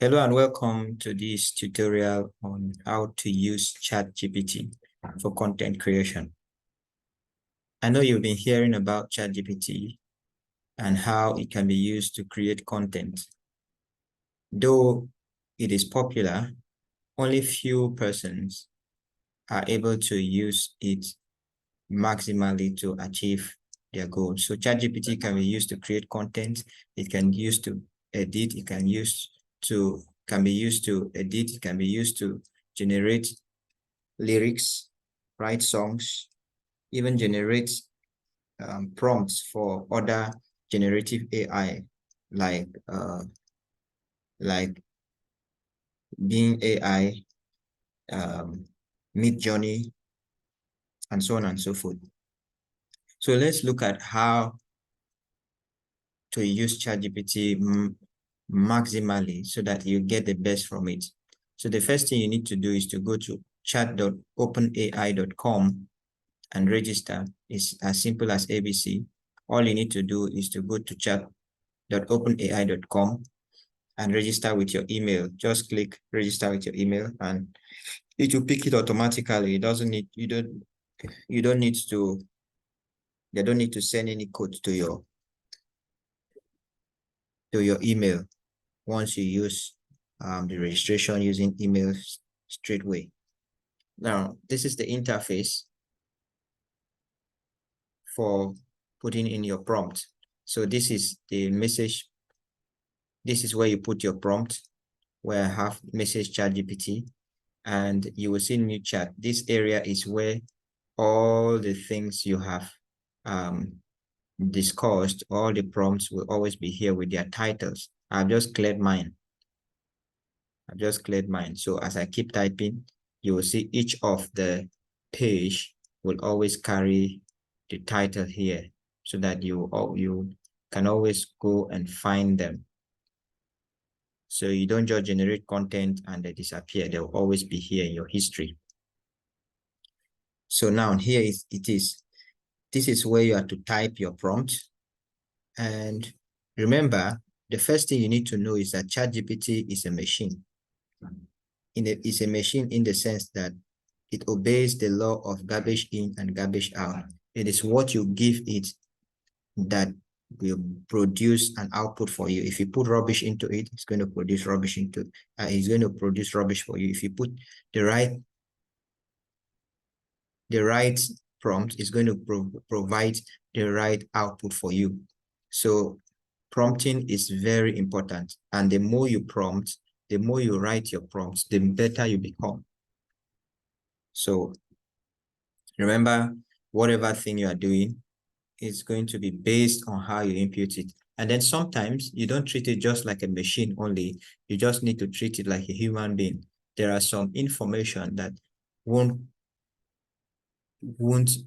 Hello and welcome to this tutorial on how to use ChatGPT for content creation. I know you've been hearing about ChatGPT and how it can be used to create content. Though it is popular, only few persons are able to use it maximally to achieve their goals. So ChatGPT can be used to create content. It can be used to edit. It can be used to edit. It can be used to generate lyrics, write songs, even generate prompts for other generative AI like Bing AI, Midjourney, and so on and so forth. So let's look at how to use ChatGPT maximally so that you get the best from it. So the first thing you need to do is to go to chat.openai.com and register. It's as simple as ABC. All you need to do is to go to chat.openai.com and register with your email. Just click register with your email and it will pick it automatically. It doesn't need, they don't need to send any code to your email once you use the registration using email straight away. Now, this is the interface for putting in your prompt. So this is the message. This is where you put your prompt, where I have message ChatGPT, and you will see new chat. This area is where all the things you have discussed, all the prompts will always be here with their titles. I've just cleared mine. So as I keep typing, you will see each of the page will always carry the title here so that you can always go and find them. So you don't just generate content and they disappear. They'll always be here in your history. So now here it is. This is where you have to type your prompt. And remember, the first thing you need to know is that ChatGPT is a machine. It's a machine in the sense that it obeys the law of garbage in and garbage out. It is what you give it that will produce an output for you. If you put rubbish into it, it's going to produce rubbish it's going to produce rubbish for you. If you put the right prompt, it's going to provide the right output for you. So prompting is very important. And the more you prompt, the more you write your prompts, the better you become. So remember, whatever thing you are doing is going to be based on how you input it. And then sometimes you don't treat it just like a machine only. You just need to treat it like a human being. There are some information that won't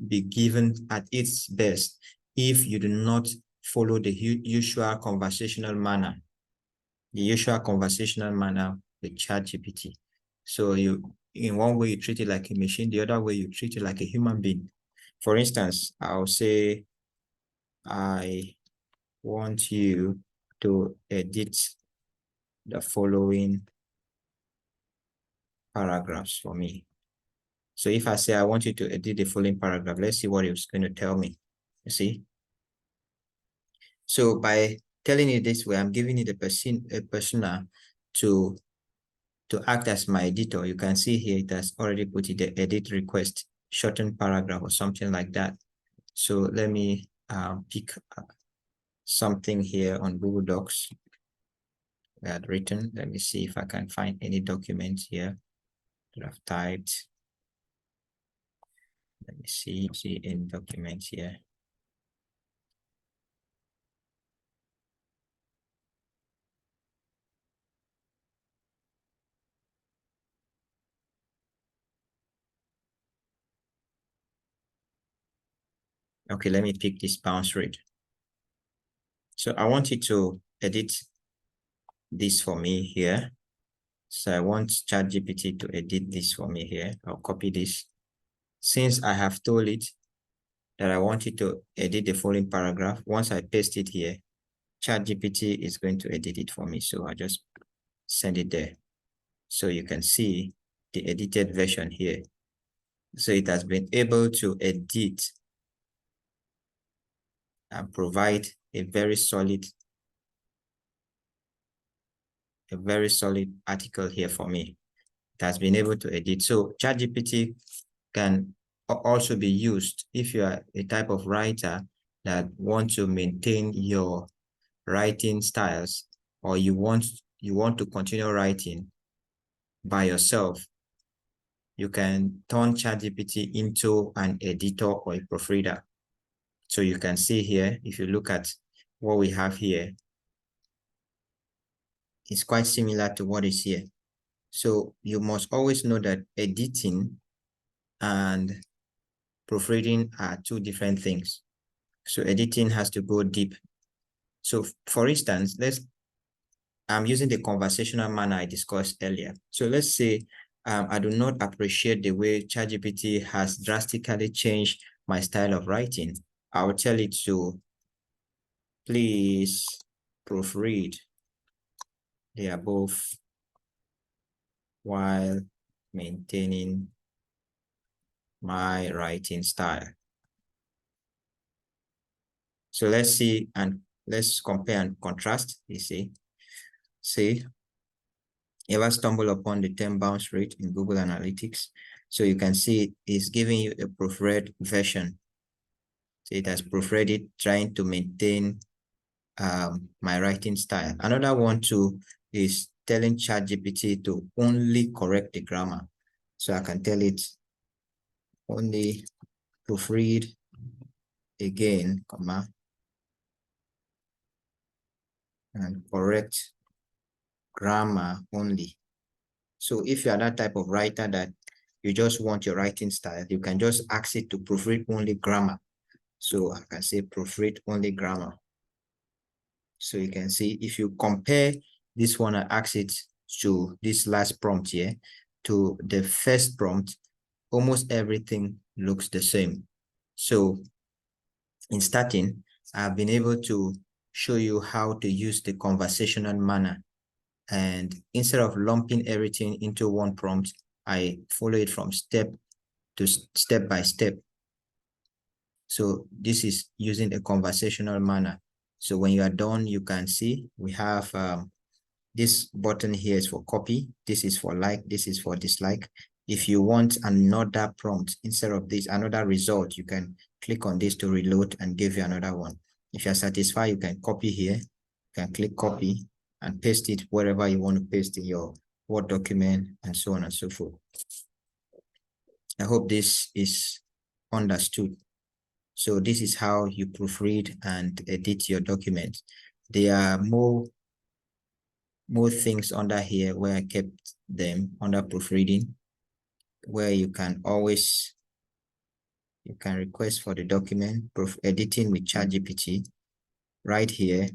be given at its best if you do not follow the usual conversational manner. The usual conversational manner with ChatGPT. So in one way you treat it like a machine, the other way you treat it like a human being. For instance, I'll say, I want you to edit the following paragraphs for me. So if I say I want you to edit the following paragraph, let's see what it's going to tell me. You see? So by telling it this way, I'm giving it a persona to act as my editor. You can see here it has already put it the edit request, shortened paragraph or something like that. So let me pick something here on Google Docs I had written. Let me see if I can find any documents here that I've typed. Let me see any documents here. Okay, let me pick this bounce rate. So I want you to edit this for me here. So I want ChatGPT to edit this for me here. I'll copy this. Since I have told it that I want it to edit the following paragraph, once I paste it here, ChatGPT is going to edit it for me. So I just send it there. So you can see the edited version here. So it has been able to edit and provide a very solid article here for me. It has been able to edit. So ChatGPT can also be used if you are a type of writer that want to maintain your writing styles, or you want to continue writing by yourself. You can turn ChatGPT into an editor or a proofreader. So you can see here, if you look at what we have here, it's quite similar to what is here. So you must always know that editing and proofreading are two different things. So editing has to go deep. So for instance, I'm using the conversational manner I discussed earlier. So let's say I do not appreciate the way ChatGPT has drastically changed my style of writing. I will tell it to please proofread the above while maintaining my writing style. So let's see, and let's compare and contrast. You see, ever stumble upon the 10 bounce rate in Google Analytics? So you can see it's giving you a proofread version. So it has proofread it, trying to maintain my writing style. Another one too is telling ChatGPT to only correct the grammar. So I can tell it only proofread again, comma, and correct grammar only. So if you are that type of writer that you just want your writing style, you can just ask it to proofread only grammar. So I can say proofread only grammar. So you can see if you compare this one, I ask it to this last prompt here to the first prompt, almost everything looks the same. So in starting, I've been able to show you how to use the conversational manner. And instead of lumping everything into one prompt, I follow it from step by step. So this is using a conversational manner. So when you are done, you can see we have this button here is for copy. This is for like, this is for dislike. If you want another prompt instead of this, another result, you can click on this to reload and give you another one. If you're satisfied, you can copy here. You can click copy and paste it wherever you want to paste in your Word document and so on and so forth. I hope this is understood. So this is how you proofread and edit your document. There are more things under here where I kept them under proofreading, where you can request for the document, proof editing with ChatGPT right here.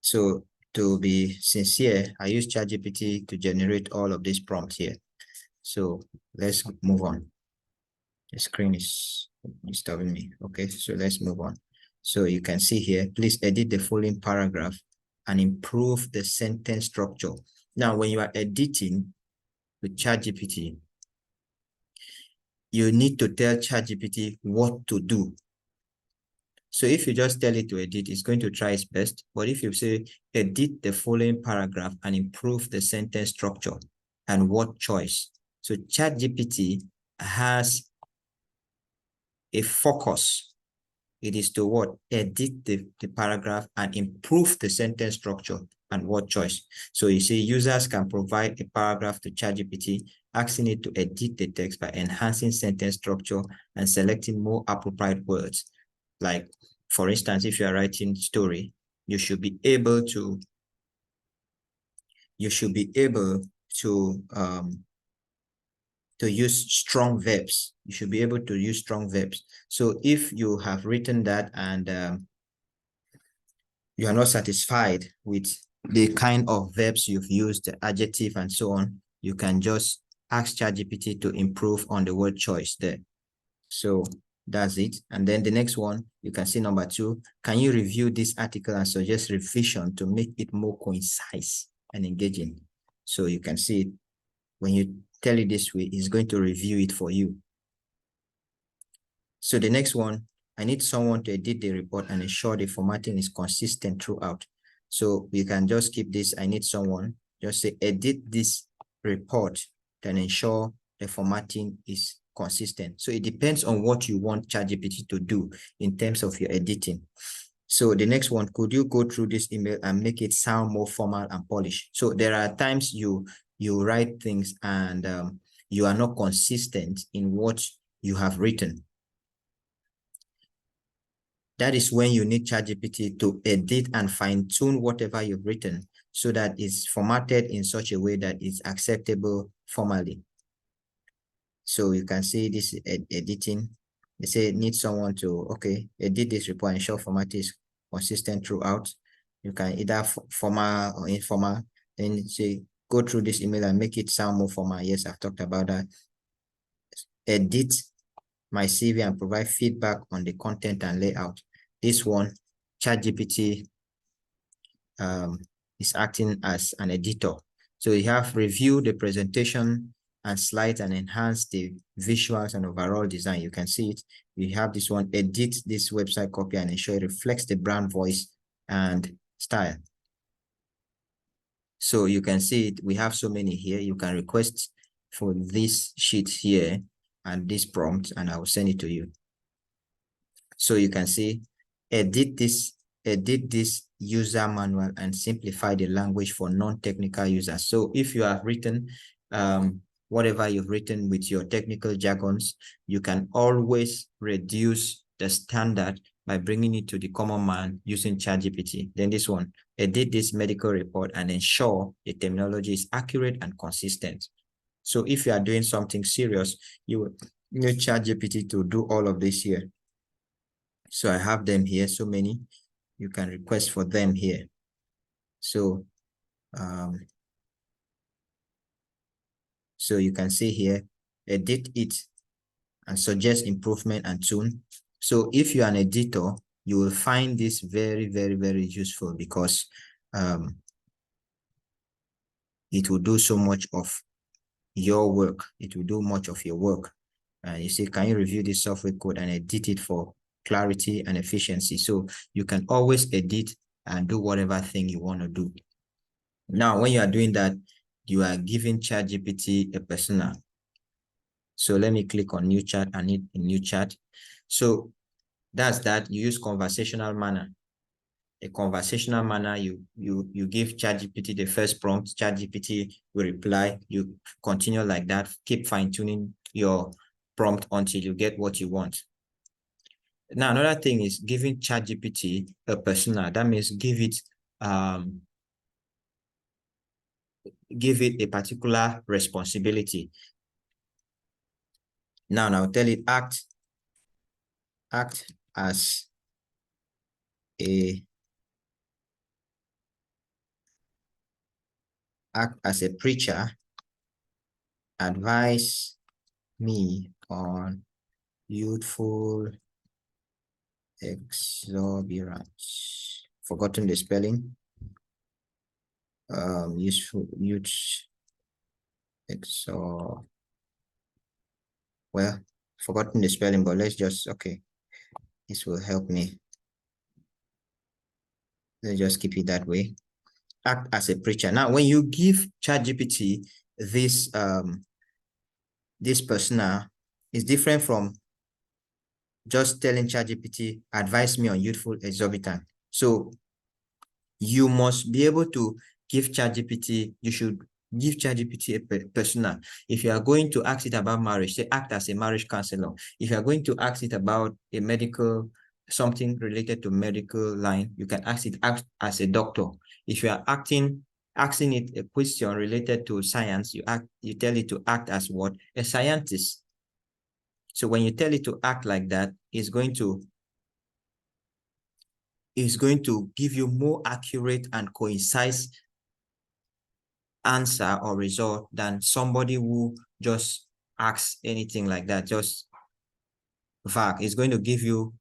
So to be sincere, I use ChatGPT to generate all of these prompts here. So let's move on. The screen is disturbing me. Okay, so let's move on. So you can see here, please edit the following paragraph and improve the sentence structure. Now, when you are editing with ChatGPT, you need to tell ChatGPT what to do. So if you just tell it to edit, it's going to try its best. But if you say, edit the following paragraph and improve the sentence structure, and what choice? So ChatGPT has a focus. It is to what? Edit the paragraph and improve the sentence structure and word choice. So you see, users can provide a paragraph to ChatGPT, asking it to edit the text by enhancing sentence structure and selecting more appropriate words. Like, for instance, if you are writing story, you should be able to use strong verbs. You should be able to use strong verbs. So if you have written that and you are not satisfied with the kind of verbs you've used, the adjective and so on, you can just ask ChatGPT to improve on the word choice there. So That's it. And then the next one, you can see number 2. Can you review this article and suggest revision to make it more concise and engaging? So you can see it. When you tell it this way, it's going to review it for you. So the next one, I need someone to edit the report and ensure the formatting is consistent throughout. So you can just keep this. I need someone, just say edit this report and ensure the formatting is consistent. So it depends on what you want ChatGPT to do in terms of your editing. So the next one, could you go through this email and make it sound more formal and polished? So there are times you write things and you are not consistent in what you have written. That is when you need ChatGPT to edit and fine-tune whatever you've written so that it's formatted in such a way that it's acceptable formally. So you can see this editing. They say need someone to, okay, edit this report and ensure format is consistent throughout. You can either formal or informal. Then say, go through this email and make it sound more formal. Yes, I've talked about that. Edit my CV and provide feedback on the content and layout. This one, ChatGPT is acting as an editor. So you have reviewed the presentation and slides and enhance the visuals and overall design. You can see it. You have this one, edit this website copy and ensure it reflects the brand voice and style. So you can see it. We have so many here. You can request for this sheet here and this prompt, and I will send it to you. So you can see, edit this user manual and simplify the language for non-technical users. So if you have written whatever you've written with your technical jargons, you can always reduce the standard by bringing it to the common man using ChatGPT. Then this one, edit this medical report and ensure the terminology is accurate and consistent. So if you are doing something serious, you need ChatGPT to do all of this here. So I have them here, so many. You can request for them here. So, so you can see here, edit it and suggest improvement and tune. So if you're an editor, you will find this very, very, very useful because it will do so much of your work. It will do much of your work. You see, can you review this software code and edit it for clarity and efficiency? So you can always edit and do whatever thing you want to do. Now, when you are doing that, you are giving ChatGPT a persona. So let me click on new chat. I need a new chat. So that's that. You use conversational manner. A conversational manner, you give ChatGPT the first prompt, ChatGPT will reply. You continue like that. Keep fine-tuning your prompt until you get what you want. Now, another thing is giving ChatGPT a persona. That means give it a particular responsibility. Now tell it act as a preacher, advise me on youthful exuberance. Forgotten the spelling. Useful youth exo. Well, forgotten the spelling, but let's just, okay. This will help me. Let's just keep it that way. Act as a preacher. Now, when you give ChatGPT this this persona, is different from just telling ChatGPT, advise me on youthful exorbitant. So you must be able to give ChatGPT, you should give ChatGPT a persona. If you are going to ask it about marriage, say act as a marriage counselor. If you are going to ask it about a medical, something related to medical line, you can ask it act as a doctor. If you are asking it a question related to science, you tell it to act as what? A scientist. So when you tell it to act like that, it's going to give you more accurate and concise answer or result than somebody who just asks anything like that. Just vague. It's going to give you,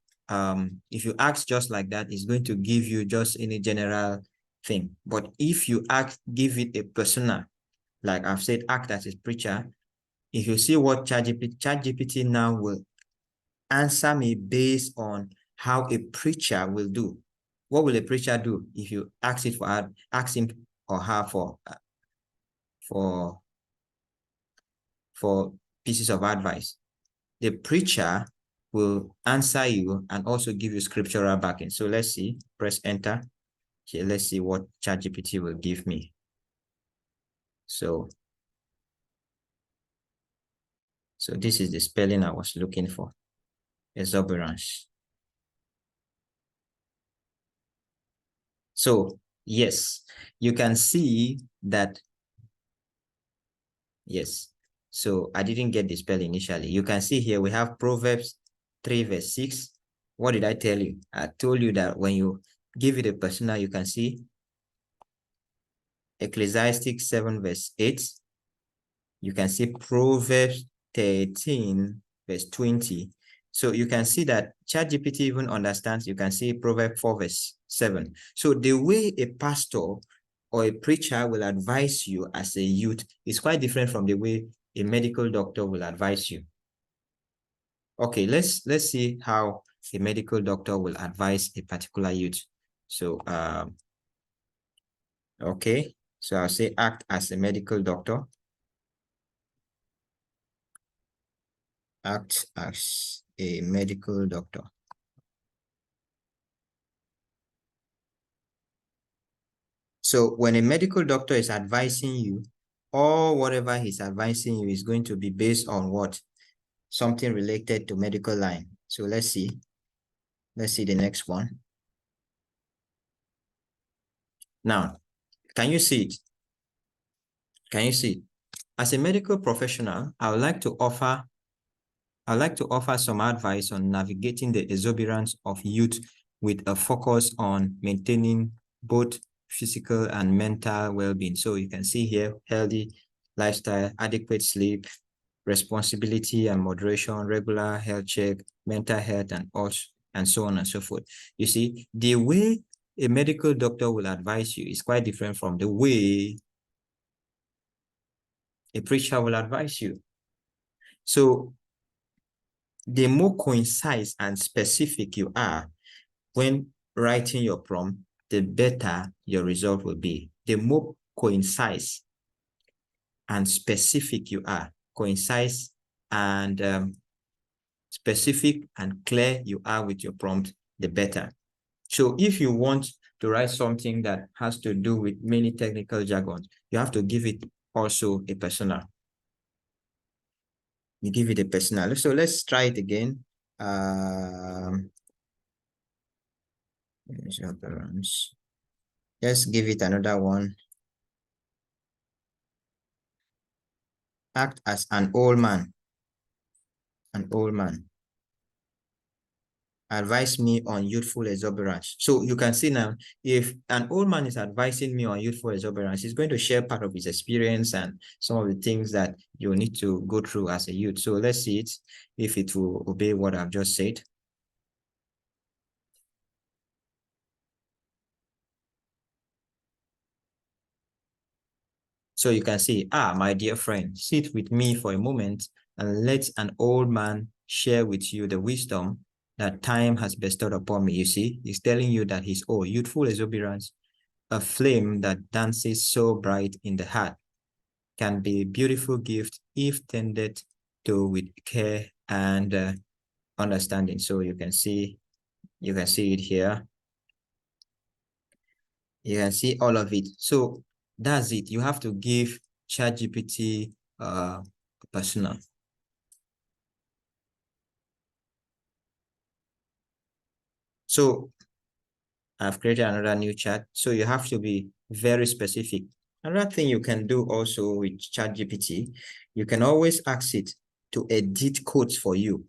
if you ask just like that, it's going to give you just any general thing. But if you give it a persona, like I've said, act as a preacher, if you see what ChatGPT now will answer me based on how a preacher will do. What will a preacher do if you ask it for ask him or her for for pieces of advice? The preacher will answer you and also give you scriptural backing. So let's see, press enter. Here, let's see what ChatGPT will give me. So this is the spelling I was looking for, exuberance. So yes, you can see that, yes. So I didn't get the spell initially. You can see here we have Proverbs 3 verse 6. What did I tell you? I told you that when you give it a persona, you can see Ecclesiastes 7 verse 8. You can see Proverbs 13 verse 20. So you can see that ChatGPT even understands, you can see Proverbs 4 verse 7. So the way a pastor or a preacher will advise you as a youth is quite different from the way a medical doctor will advise you. Okay, let's see how a medical doctor will advise a particular youth. So okay, so I'll say act as a medical doctor. Act as a medical doctor. So when a medical doctor is advising you, or whatever he's advising you is going to be based on what? Something related to medical line. So let's see. Let's see the next one. Now, can you see it? Can you see it? As a medical professional, I would like to offer some advice on navigating the exuberance of youth with a focus on maintaining both physical and mental well-being. So you can see here, healthy lifestyle, adequate sleep, responsibility and moderation, regular health check, mental health, and so on and so forth. You see, the way a medical doctor will advise you is quite different from the way a preacher will advise you. So the more concise and specific you are when writing your prompt, the better your result will be. The more concise and specific you are, concise and specific and clear you are with your prompt, the better. So if you want to write something that has to do with many technical jargons, you have to give it also a persona. You give it a persona. So let's try it again. Let's give it another one. Act as an old man. An old man. Advise me on youthful exuberance. So you can see now, if an old man is advising me on youthful exuberance, he's going to share part of his experience and some of the things that you need to go through as a youth. So let's see it, if it will obey what I've just said. So you can see, my dear friend, sit with me for a moment and let an old man share with you the wisdom that time has bestowed upon me. You see, he's telling you that his youthful exuberance, a flame that dances so bright in the heart, can be a beautiful gift if tended to with care and understanding. So you can see it here. You can see all of it. So that's it. You have to give ChatGPT persona. So I've created another new chat. So you have to be very specific. Another thing you can do also with ChatGPT, you can always ask it to edit codes for you.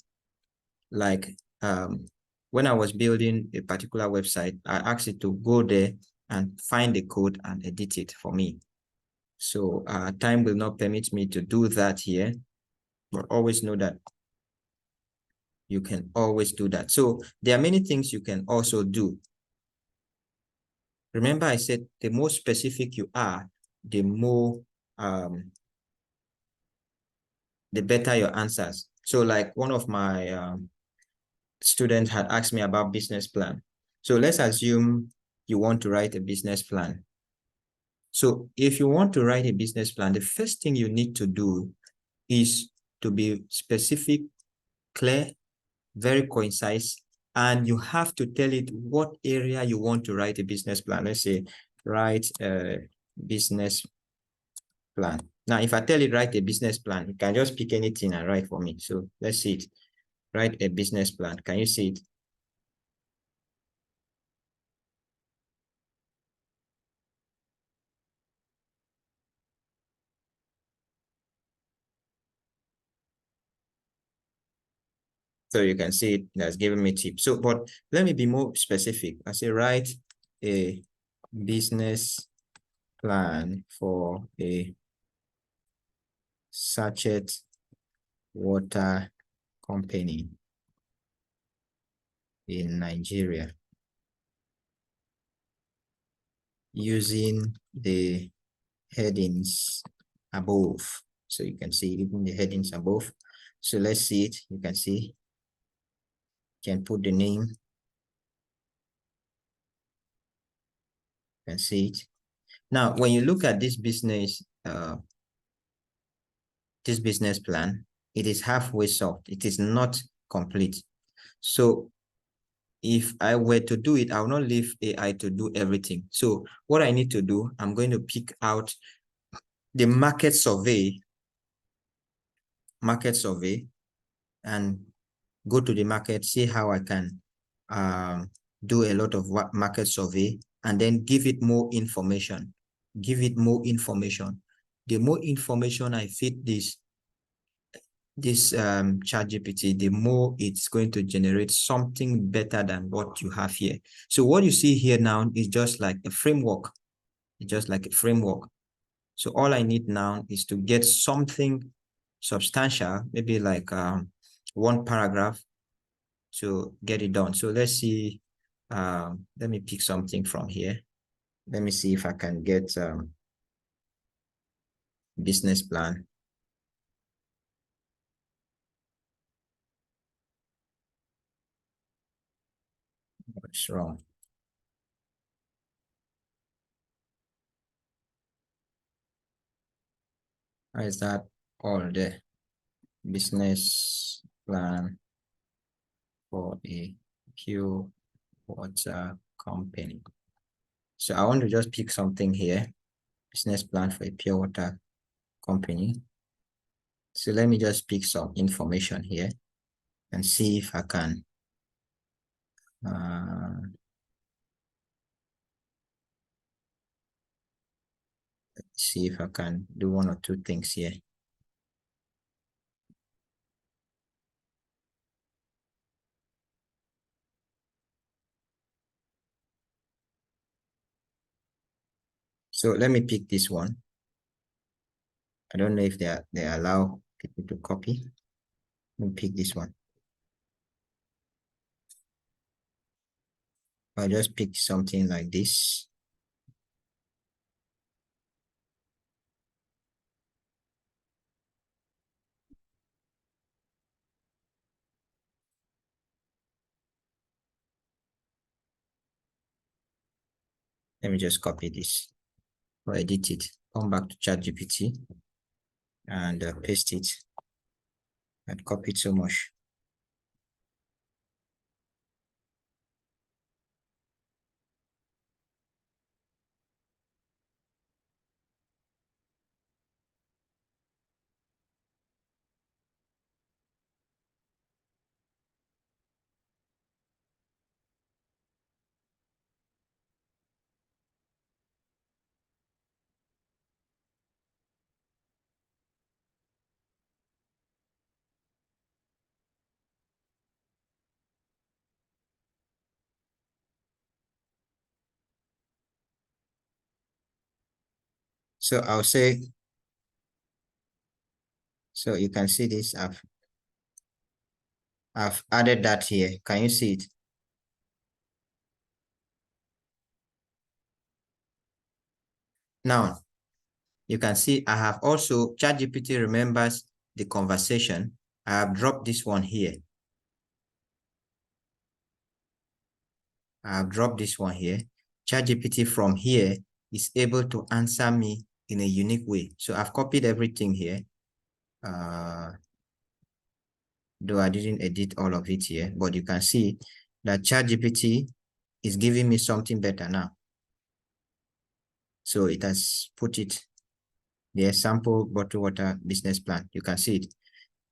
Like when I was building a particular website, I asked it to go there and find the code and edit it for me. So time will not permit me to do that here, but always know that you can always do that. So there are many things you can also do. Remember, I said the more specific you are, the more the better your answers. So like one of my students had asked me about business plan. So let's assume you want to write a business plan. So if you want to write a business plan, the first thing you need to do is to be specific, clear, very concise, and you have to tell it what area you want to write a business plan. Let's say write a business plan. Now, if I tell it write a business plan, you can just pick anything and write for me. So let's see it. Write a business plan. Can you see it? So you can see it that's giving me tips. So, but let me be more specific. I say write a business plan for a sachet water company in Nigeria using the headings above. So you can see even the headings above. So let's see it. You can see, you can put the name, you can see it. Now, when you look at this business plan, it is halfway solved. It is not complete. So if I were to do it, I will not leave AI to do everything. So what I need to do, I'm going to pick out the market survey, and go to the market, see how I can do a lot of market survey, and then give it more information. Give it more information. The more information I feed this ChatGPT, the more it's going to generate something better than what you have here. So what you see here now is just like a framework. It's just like a framework. So all I need now is to get something substantial, maybe like one paragraph to get it done. So let's see. Let me pick something from here. Let me see if I can get business plan. What's wrong? How is that all there? Business plan for a pure water company. So I want to just pick something here. Business plan for a pure water company. So let me just pick some information here and see if I can see if I can do one or two things here. So let me pick this one. I don't know if they allow people to copy. Let me pick this one. I'll just pick something like this. Let me just copy this or edit it. Come back to ChatGPT and paste it and copy it so much. So I'll say, so you can see this. I've added that here. Can you see it? Now, you can see I have also, ChatGPT remembers the conversation. I have dropped this one here. I have dropped this one here. ChatGPT from here is able to answer me in a unique way. So I've copied everything here. Though I didn't edit all of it here, but you can see that ChatGPT is giving me something better now. So it has put it there, sample bottled water business plan. You can see it.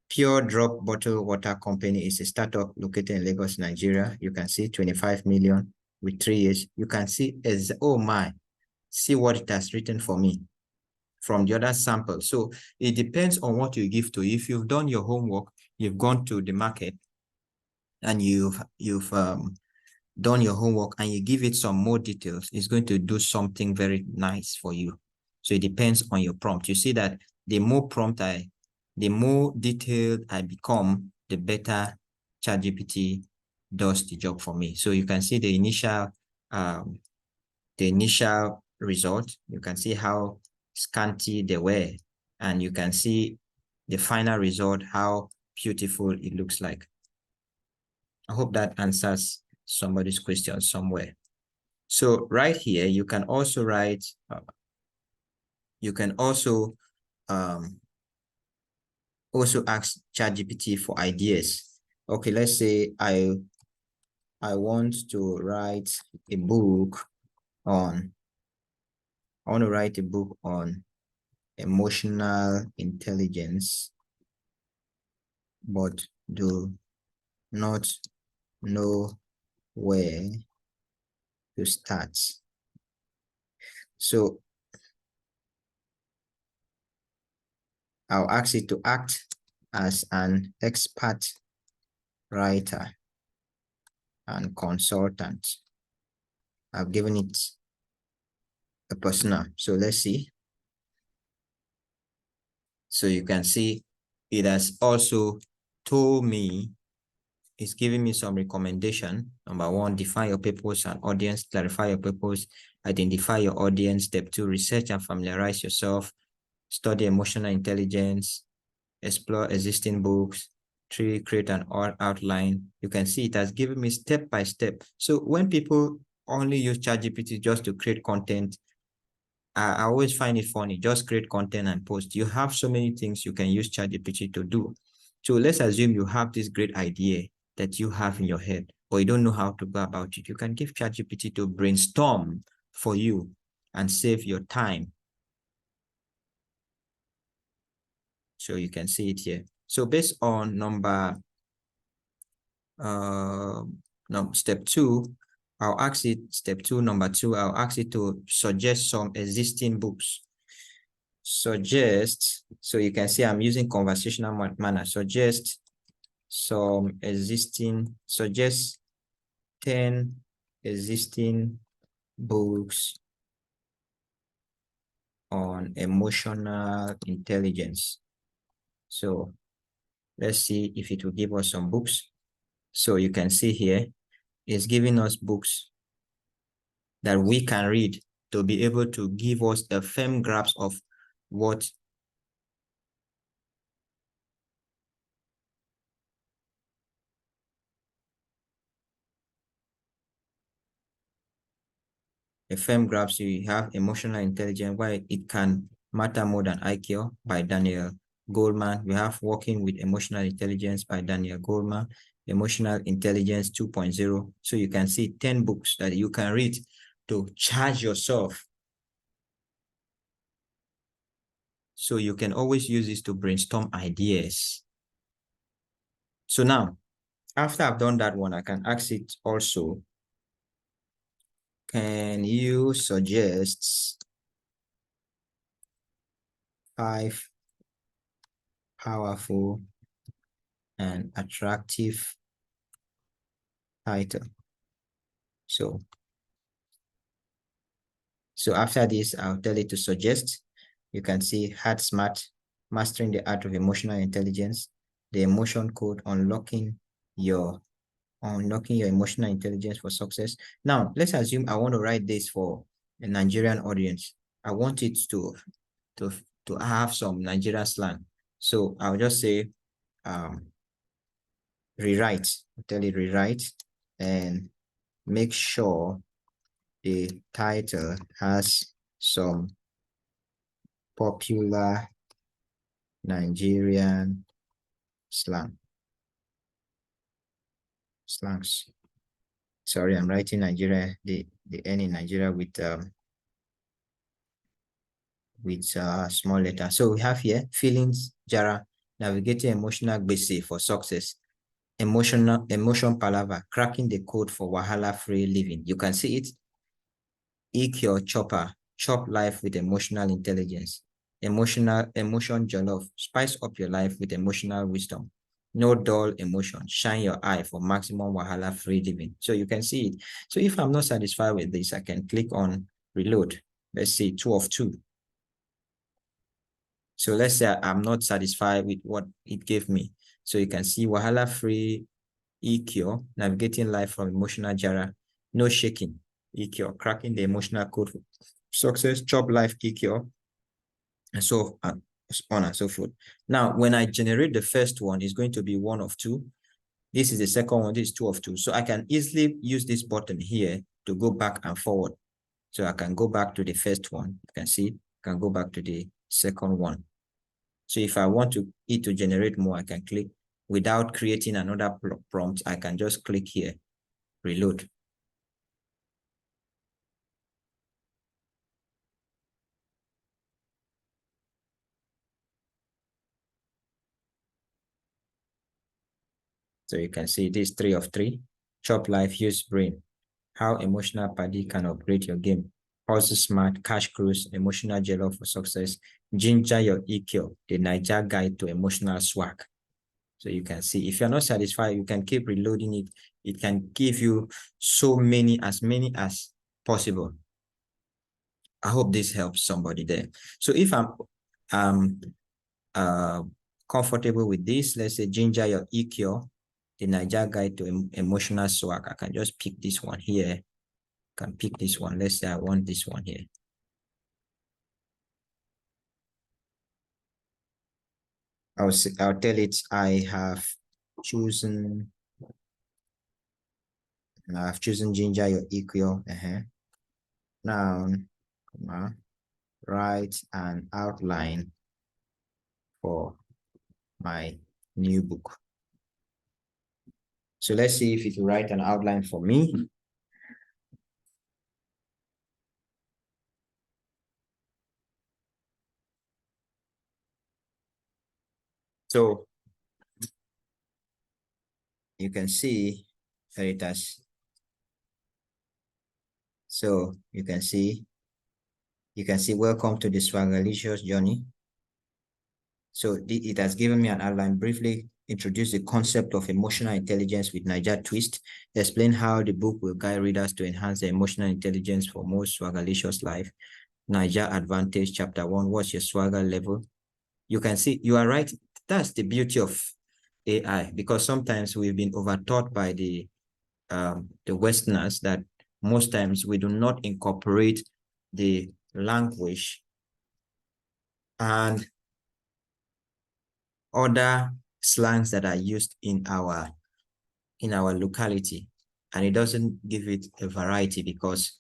Pure Drop Bottled Water Company is a startup located in Lagos, Nigeria. You can see 25 million with 3 years. You can see, as oh my, see what it has written for me from the other sample. So it depends on what you give to. If you've done your homework, you've gone to the market and you've done your homework and you give it some more details, it's going to do something very nice for you. So it depends on your prompt. You see that the more the more detailed I become, the better ChatGPT does the job for me. So you can see the initial result. You can see how scanty they were, and you can see the final result, how beautiful it looks like. I hope that answers somebody's question somewhere. So right here, you can also write, also ask ChatGPT for ideas. Okay, let's say I want to write a book on, I want to write a book on emotional intelligence, but do not know where to start. So I'll ask it to act as an expert writer and consultant. I've given it a persona. So let's see. So you can see it has also told me, it's giving me some recommendation. Number one, define your purpose and audience, clarify your purpose, identify your audience. Step two, research and familiarize yourself, study emotional intelligence, explore existing books. Three, create an outline. You can see it has given me step by step. So when people only use ChatGPT just to create content, I always find it funny. Just create content and post. You have so many things you can use ChatGPT to do. So let's assume you have this great idea that you have in your head, but you don't know how to go about it. You can give ChatGPT to brainstorm for you and save your time. So you can see it here. So based on step two, I'll ask it, step two, number two, I'll ask it to suggest some existing books. Suggest, so you can see I'm using conversational manner, suggest some existing, suggest 10 existing books on emotional intelligence. So let's see if it will give us some books. So you can see here, it's giving us books that we can read to be able to give us a firm grasp of what a firm grasp. You have emotional intelligence, why it can matter more than IQ by Daniel Goleman. We have Working with Emotional Intelligence by Daniel Goleman, Emotional Intelligence 2.0. So you can see 10 books that you can read to charge yourself. So you can always use this to brainstorm ideas. So now, after I've done that one, I can ask it also, can you suggest 5 powerful and attractive title? So after this, I'll tell it to suggest. You can see Heart Smart, Mastering the Art of Emotional Intelligence, the Emotion Code, Unlocking your unlocking your emotional intelligence for success. Now, let's assume I want to write this for a Nigerian audience. I want it to, to have some Nigerian slang. So I'll just say rewrite. I'll tell it rewrite and make sure the title has some popular Nigerian slangs. Sorry, I'm writing Nigeria, the N in Nigeria with small letter. So we have here feelings, Jara, navigating emotional basic for success, emotion palaver, cracking the code for wahala-free living. You can see it. Your chopper, chop life with emotional intelligence. Emotion jollof, spice up your life with emotional wisdom. No dull emotion, shine your eye for maximum wahala-free living. So you can see it. So if I'm not satisfied with this, I can click on reload. Let's say 2 of 2. So let's say I'm not satisfied with what it gave me. So you can see wahala-free EQ, navigating life from emotional jara, no shaking, EQ, cracking the emotional code for success, chop life EQ, and so on and so forth. Now, when I generate the first one, it's going to be 1 of 2. This is the second one, this is 2 of 2. So I can easily use this button here to go back and forward. So I can go back to the first one. You can see, I can go back to the second one. So if I want it to generate more, I can click without creating another prompt. I can just click here, reload. So you can see this 3 of 3, chop life, use brain, how emotional party can upgrade your game, hustle smart, cash cruise, emotional jello for success, ginger your EQ, the Niger guide to emotional swag. So you can see, if you're not satisfied, you can keep reloading it. It can give you as many as possible. I hope this helps somebody there. So if I'm uh, comfortable with this, let's say ginger your EQ, the Niger guide to emotional swag, I can just pick this one here. I can pick this one. Let's say I want this one here. I'll tell it I've chosen ginger your EQ. Now, write an outline for my new book. So let's see if it will write an outline for me. So you can see that it has. So you can see welcome to the Swagalicious journey. So it has given me an outline, briefly introduce the concept of emotional intelligence with Niger twist, explain how the book will guide readers to enhance their emotional intelligence for more Swagalicious life. Niger advantage, chapter 1, what's your swagger level? You can see, you are right. That's the beauty of AI, because sometimes we've been overtaught by the Westerners that most times we do not incorporate the language and other slangs that are used in our locality, and it doesn't give it a variety, because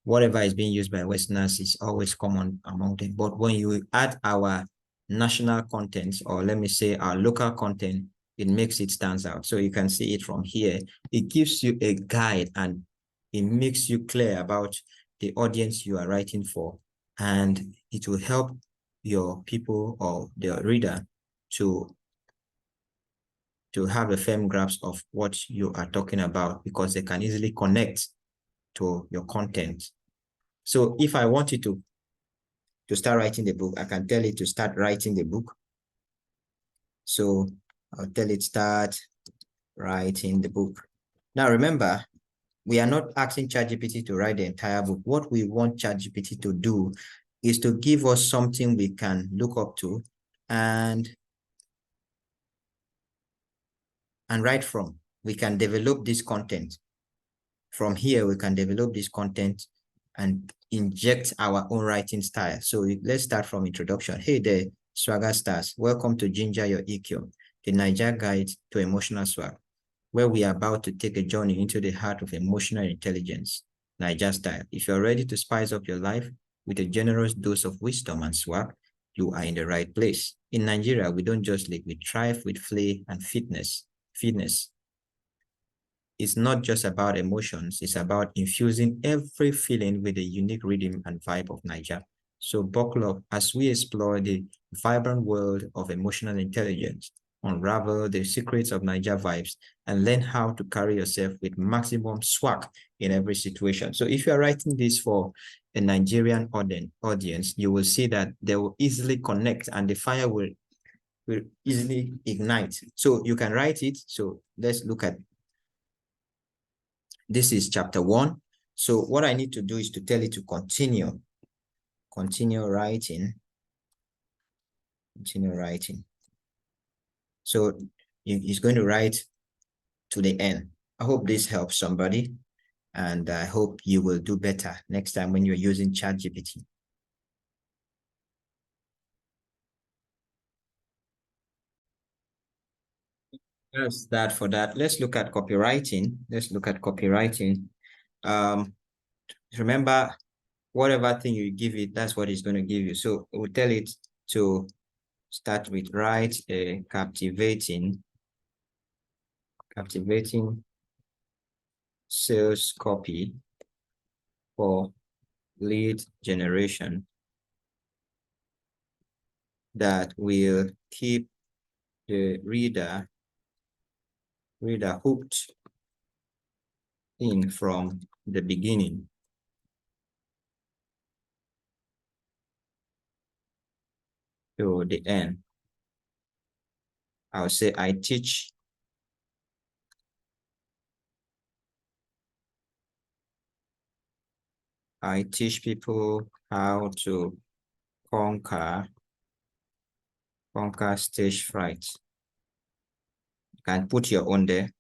whatever is being used by Westerners is always common among them. But when you add our national content, or let me say our local content, it makes it stands out. So you can see it from here. It gives you a guide, and it makes you clear about the audience you are writing for, and it will help your people or the reader to have a firm grasp of what you are talking about, because they can easily connect to your content. So if I want you to start writing the book, I can tell it to start writing the book. So I'll tell it start writing the book. Now remember, we are not asking ChatGPT to write the entire book. What we want ChatGPT to do is to give us something we can look up to and and write from. We can develop this content. From here, we can develop this content and inject our own writing style. So let's start from introduction. Hey there, Swagger Stars. Welcome to Ginger Your EQ, the Niger Guide to Emotional Swag, where we are about to take a journey into the heart of emotional intelligence, Niger style. If you're ready to spice up your life with a generous dose of wisdom and swag, you are in the right place. In Nigeria, we don't just live, we thrive with play and fitness. It's not just about emotions, it's about infusing every feeling with the unique rhythm and vibe of Niger. So buckle up as we explore the vibrant world of emotional intelligence, unravel the secrets of Niger vibes, and learn how to carry yourself with maximum swag in every situation. So if you're writing this for a Nigerian audience, you will see that they will easily connect and the fire will easily ignite. So you can write it. So let's look at this is chapter 1. So what I need to do is to tell it to continue writing, So it's going to write to the end. I hope this helps somebody, and I hope you will do better next time when you're using ChatGPT. That's that for that. Let's look at copywriting. Remember, whatever thing you give it, that's what it's going to give you. So we'll tell it to start with write a captivating sales copy for lead generation that will keep the reader hooked in from the beginning to the end. I'll say I teach people how to conquer stage fright. You can put your own there.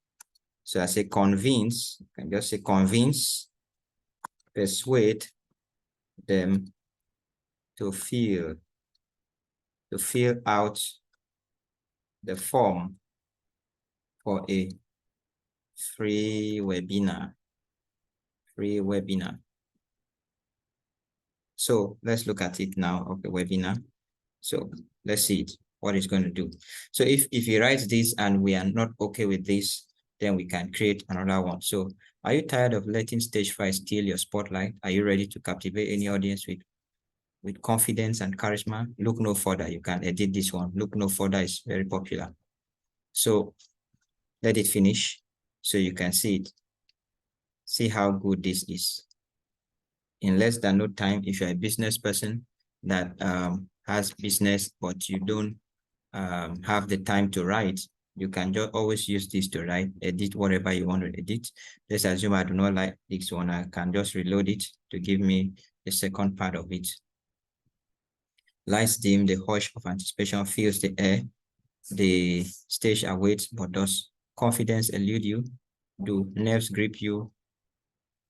So I say convince, you can just say convince, persuade them to fill out the form for a free webinar. So let's look at it now of the webinar. So let's see it, what it's going to do. So if he writes this and we are not okay with this, then we can create another one. So are you tired of letting stage fright steal your spotlight? Are you ready to captivate any audience with confidence and charisma? Look no further. You can edit this one. Look no further is very popular. So let it finish so you can see it. See how good this is. In less than no time, if you're a business person that has business, but you don't have the time to write, you can just always use this to write, edit whatever you want to edit. Let's assume I do not like this one. I can just reload it to give me the second part of it. Lights dim, the hush of anticipation fills the air. The stage awaits, but does confidence elude you? Do nerves grip you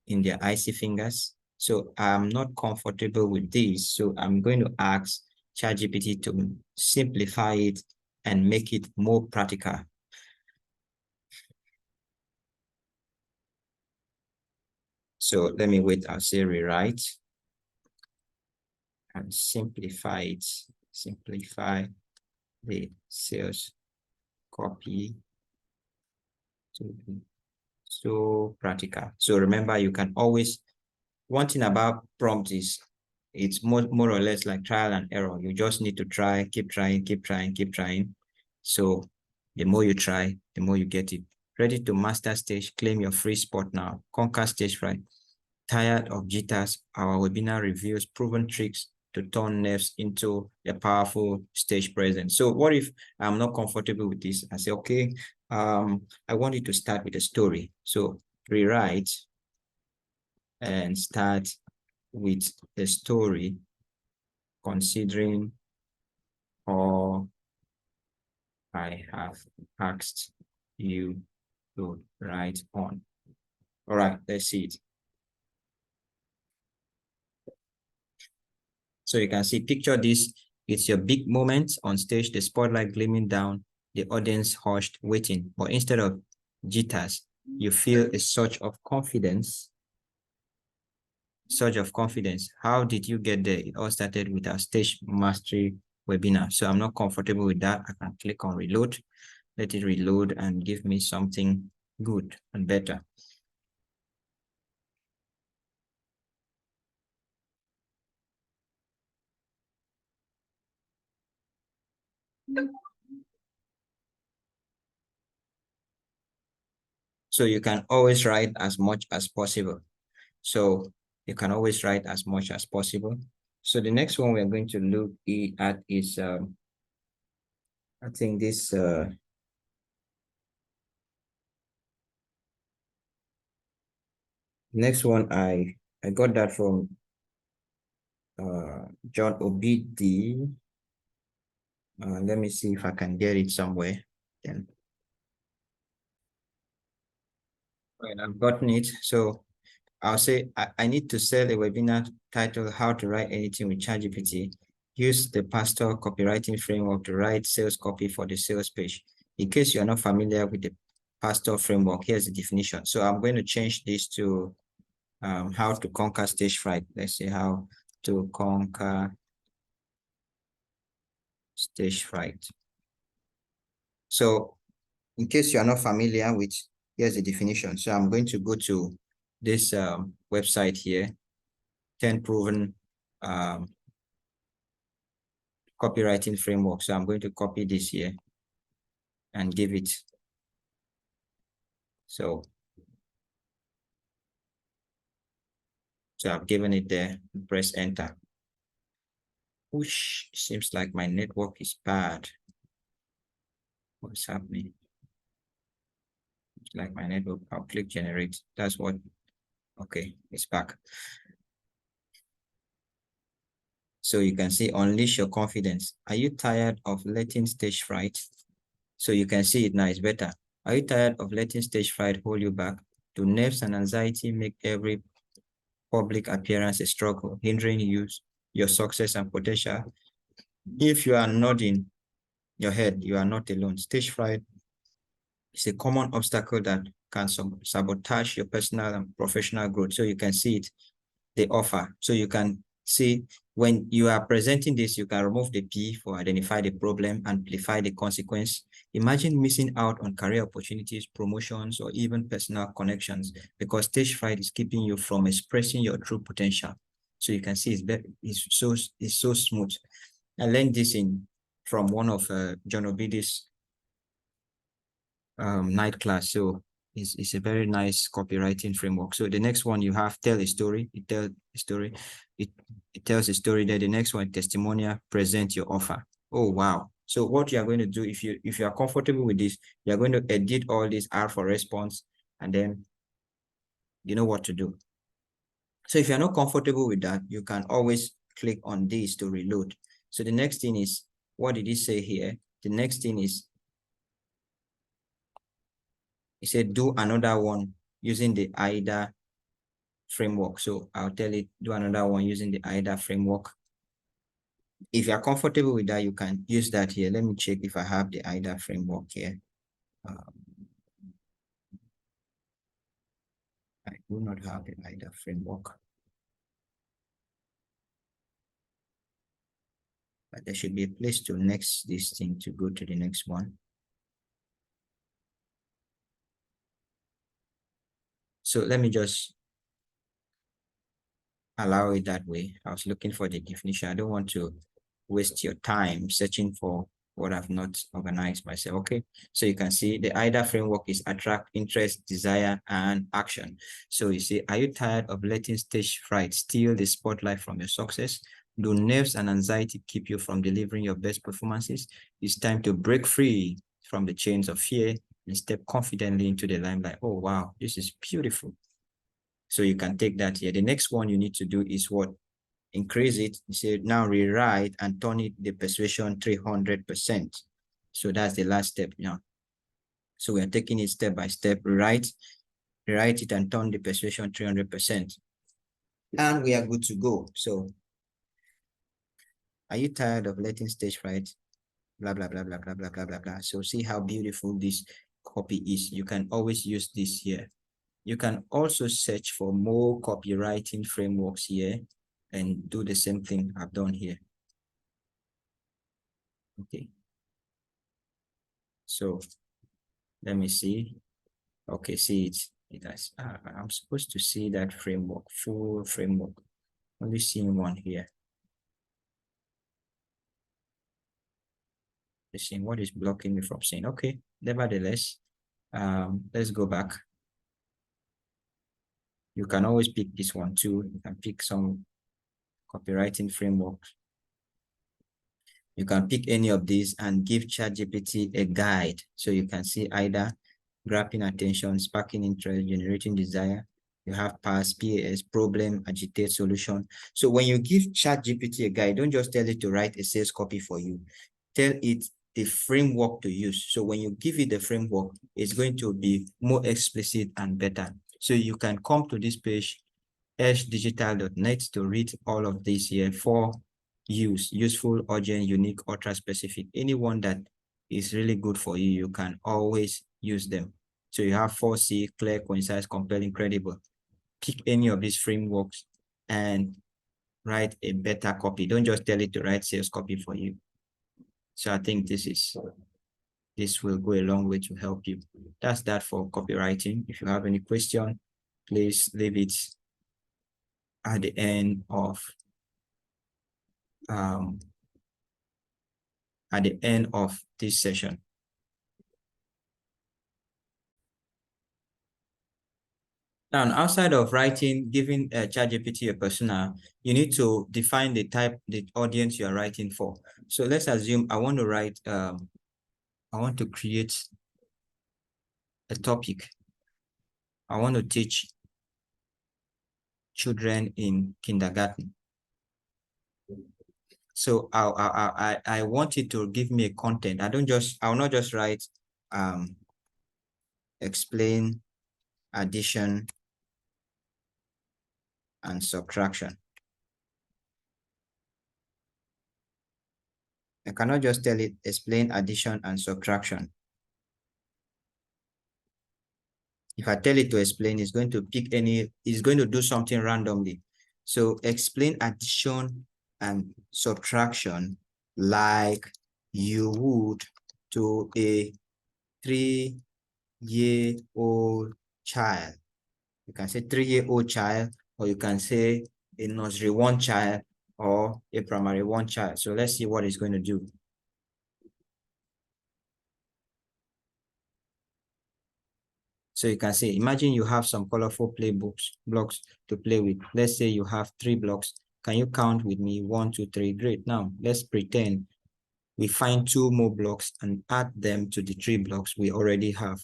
in their icy fingers? So I'm not comfortable with this. So I'm going to ask ChatGPT to simplify it and make it more practical. So let me wait. I'll say rewrite and simplify it. Simplify the sales copy to be so practical. So remember, you can always, one thing about prompt is it's more or less like trial and error. You just need to try, keep trying. So the more you try, the more you get it. Ready to master stage, claim your free spot now. Conquer stage fright. Tired of jitters? Our webinar reveals proven tricks to turn nerves into a powerful stage presence. So what if I'm not comfortable with this? I say, okay, I want you to start with a story. So rewrite and start with a story considering all I have asked you should write on. All right, let's see it. So you can see, picture this. It's your big moment on stage, the spotlight gleaming down, the audience hushed, waiting. But instead of jitters, you feel a surge of confidence. Surge of confidence. How did you get there? It all started with our stage mastery webinar. So I'm not comfortable with that. I can click on reload, let it reload and give me something good and better. So you can always write as much as possible. So you can always write as much as possible. So the next one we're going to look at is, I think this, next one, I got that from John Obidi. Let me see if I can get it somewhere. Then, well, I've gotten it. So I'll say I need to sell a webinar titled How to Write Anything with ChatGPT. Use the Pastor copywriting framework to write sales copy for the sales page. In case you're not familiar with the Pastor framework, here's the definition. So I'm going to change this to how to conquer stage fright. Let's say how to conquer stage fright. So in case you're not familiar with, here's the definition. So I'm going to go to this website here, 10 proven copywriting framework. So I'm going to copy this here and give it. So I've given it there, press enter. Whoosh, seems like my network is bad. What's happening? It's like my network, I'll click generate. That's what, okay, it's back. So you can see, unleash your confidence. Are you tired of letting stage fright? So you can see it now, it's better. Are you tired of letting stage fright hold you back? Do nerves and anxiety make every public appearance a struggle, hindering your success and potential? If you are nodding your head, you are not alone. Stage fright is a common obstacle that can sabotage your personal and professional growth. So you can see it, they offer. So you can see when you are presenting this, you can remove the P for identify the problem, amplify the consequence. Imagine missing out on career opportunities, promotions, or even personal connections because stage fright is keeping you from expressing your true potential. So you can see it's so smooth. I learned this from one of John Obidi's night class. So it's a very nice copywriting framework. So the next one you have tell a story. It tells a story. It tells a story there. The next one, testimonial, present your offer. Oh wow. So what you are going to do, if you are comfortable with this, you're going to edit all this R for response, and then you know what to do. So if you're not comfortable with that, you can always click on this to reload. So the next thing is, what did he say here? The next thing is, he said, do another one using the AIDA framework. So I'll tell it, do another one using the AIDA framework. If you're comfortable with that, you can use that here. Let me check if I have the AIDA framework here. I do not have the AIDA framework. But there should be a place to next this thing to go to the next one. So let me just allow it that way. I was looking for the definition. I don't want to waste your time searching for what I've not organized myself. Okay, so you can see the AIDA framework is attract, interest, desire, and action. So you see, are you tired of letting stage fright steal the spotlight from your success? Do nerves and anxiety keep you from delivering your best performances? It's time to break free from the chains of fear and step confidently into the limelight. Oh, wow, this is beautiful. So you can take that here. The next one you need to do is what? Increase it. You say now rewrite and turn it the persuasion 300%. So that's the last step now. So we are taking it step by step, rewrite it and turn the persuasion 300%. And we are good to go. So are you tired of letting stage fright? Blah, blah, blah, blah, blah, blah, blah, blah, blah. So see how beautiful this copy is. You can always use this here. You can also search for more copywriting frameworks here and do the same thing I've done here. Okay. So let me see. Okay, see it has, I'm supposed to see that framework, full framework. Only seeing one here. Seeing what is blocking me from seeing. Okay, nevertheless, let's go back. You can always pick this one too. You can pick some copywriting framework. You can pick any of these and give ChatGPT a guide. So you can see either grabbing attention, sparking interest, generating desire. You have past, PAS, problem, agitate, solution. So when you give ChatGPT a guide, don't just tell it to write a sales copy for you. Tell it the framework to use. So when you give it the framework, it's going to be more explicit and better. So you can come to this page, edgedigital.net, to read all of this here for use, useful, urgent, unique, ultra specific. Anyone that is really good for you, you can always use them. So you have 4C, clear, concise, compelling, credible. Pick any of these frameworks and write a better copy. Don't just tell it to write sales copy for you. So I think this will go a long way to help you. That's that for copywriting. If you have any question, please leave it at the end of this session. Now, outside of writing, giving ChatGPT a persona, you need to define the type, the audience you are writing for. So let's assume I want to write, I want to create a topic. I want to teach children in kindergarten. So I want it to give me a content. I will not just write explain addition and subtraction. I cannot just tell it explain addition and subtraction. If I tell it to explain, it's going to pick it's going to do something randomly. So explain addition and subtraction like you would to a 3-year-old child. You can say 3-year-old child, or you can say a nursery 1 child or a primary 1 child. So let's see what it's going to do. So you can see, imagine you have some colorful blocks to play with. Let's say you have 3 blocks. Can you count with me? 1, 2, 3. Great. Now let's pretend we find 2 more blocks and add them to the 3 blocks we already have.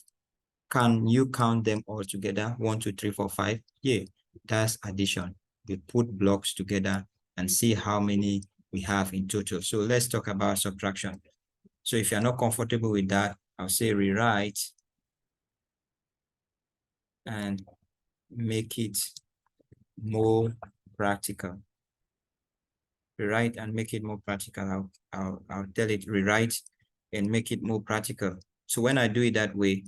Can you count them all together? 1, 2, 3, 4, 5. Yeah, that's addition. We put blocks together and see how many we have in total. So let's talk about subtraction. So if you're not comfortable with that, I'll say rewrite and make it more practical. Rewrite and make it more practical. I'll tell it rewrite and make it more practical. So when I do it that way,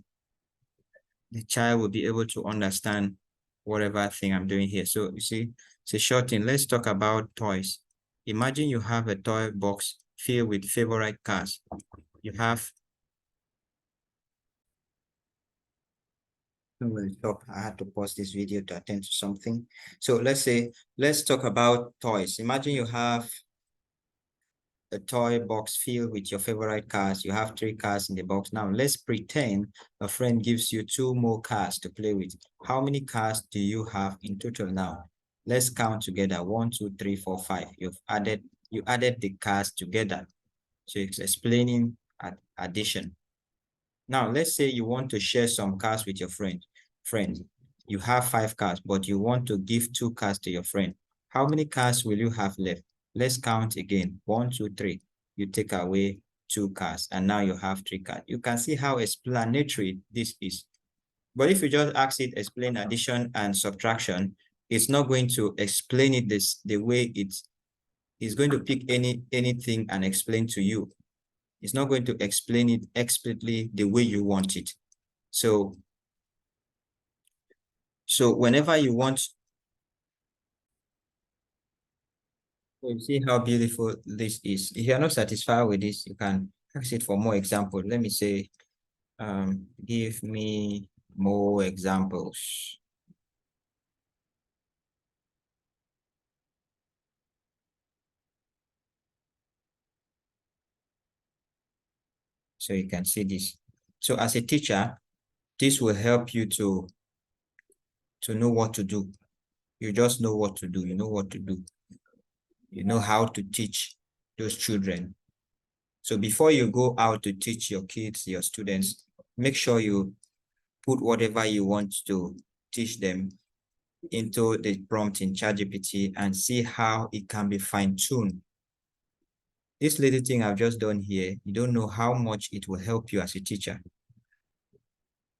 the child will be able to understand whatever thing I'm doing here. So you see, it's a short thing. Let's talk about toys. Imagine you have a toy box filled with favorite cars. You have stop. I had to pause this video to attend to something. So let's talk about toys. Imagine you have a toy box filled with your favorite cars. You have 3 cars in the box. Now let's pretend a friend gives you 2 more cars to play with. How many cars do you have in total now? Let's count together. 1, 2, 3, 4, 5. You added the cars together. So it's explaining addition. Now let's say you want to share some cars with your friend. You have 5 cars, but you want to give 2 cars to your friend. How many cars will you have left? Let's count again. 1, 2, 3. You take away two cars, and now you have three cars. You can see how explanatory this is. But if you just ask it, explain addition and subtraction, it's not going to explain it the way it's going to pick anything and explain to you. It's not going to explain it explicitly the way you want it. So whenever you want, you see how beautiful this is. If you're not satisfied with this, you can ask it for more examples. Let me say, give me more examples. So you can see this. So as a teacher, this will help you to know what to do. You just know what to do. You know what to do. You know how to teach those children. So before you go out to teach your kids, your students, make sure you put whatever you want to teach them into the prompt in ChatGPT and see how it can be fine-tuned. This little thing I've just done here, you don't know how much it will help you as a teacher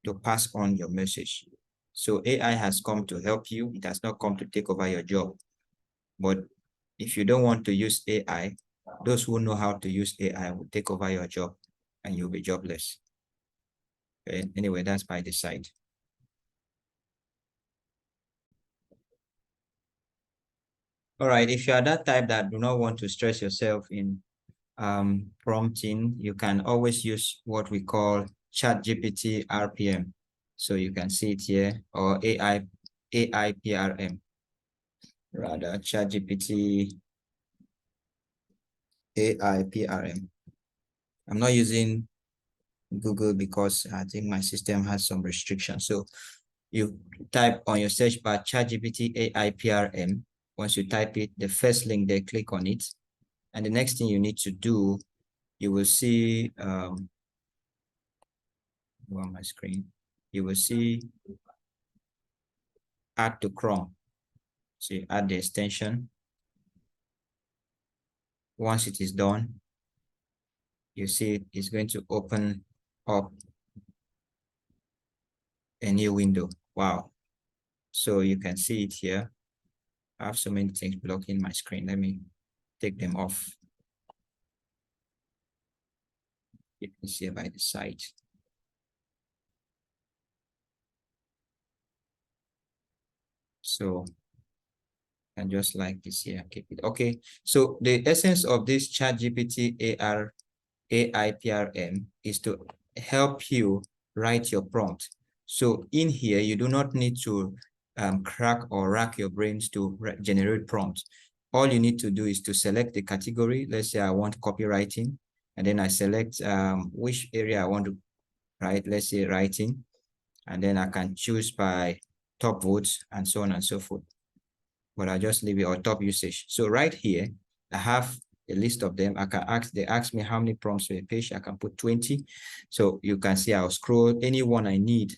to pass on your message. So AI has come to help you. It has not come to take over your job. But if you don't want to use AI, those who know how to use AI will take over your job and you'll be jobless. Okay? Anyway, that's by the side. All right, if you are that type that do not want to stress yourself in prompting, you can always use what we call ChatGPT RPM. So you can see it here, or AI PRM. Rather, ChatGPT AI PRM. I'm not using Google because I think my system has some restrictions. So you type on your search bar ChatGPT AI PRM. Once you type it, the first link there, click on it. And the next thing you need to do, you will see on my screen, you will see add to Chrome. So you add the extension. Once it is done, you see it's going to open up a new window. Wow. So you can see it here. I have so many things blocking my screen. Let me take them off. You can see by the side. So, and just like this here, keep it. Okay. So the essence of this ChatGPT AI PRM is to help you write your prompt. So in here, you do not need to crack or rack your brains to generate prompts. All you need to do is to select the category. Let's say I want copywriting, and then I select which area I want to write. Let's say writing, and then I can choose by top votes and so on and so forth. But I'll just leave it on top usage. So right here, I have a list of them. I can ask, they ask me how many prompts per page. I can put 20. So you can see I'll scroll anyone I need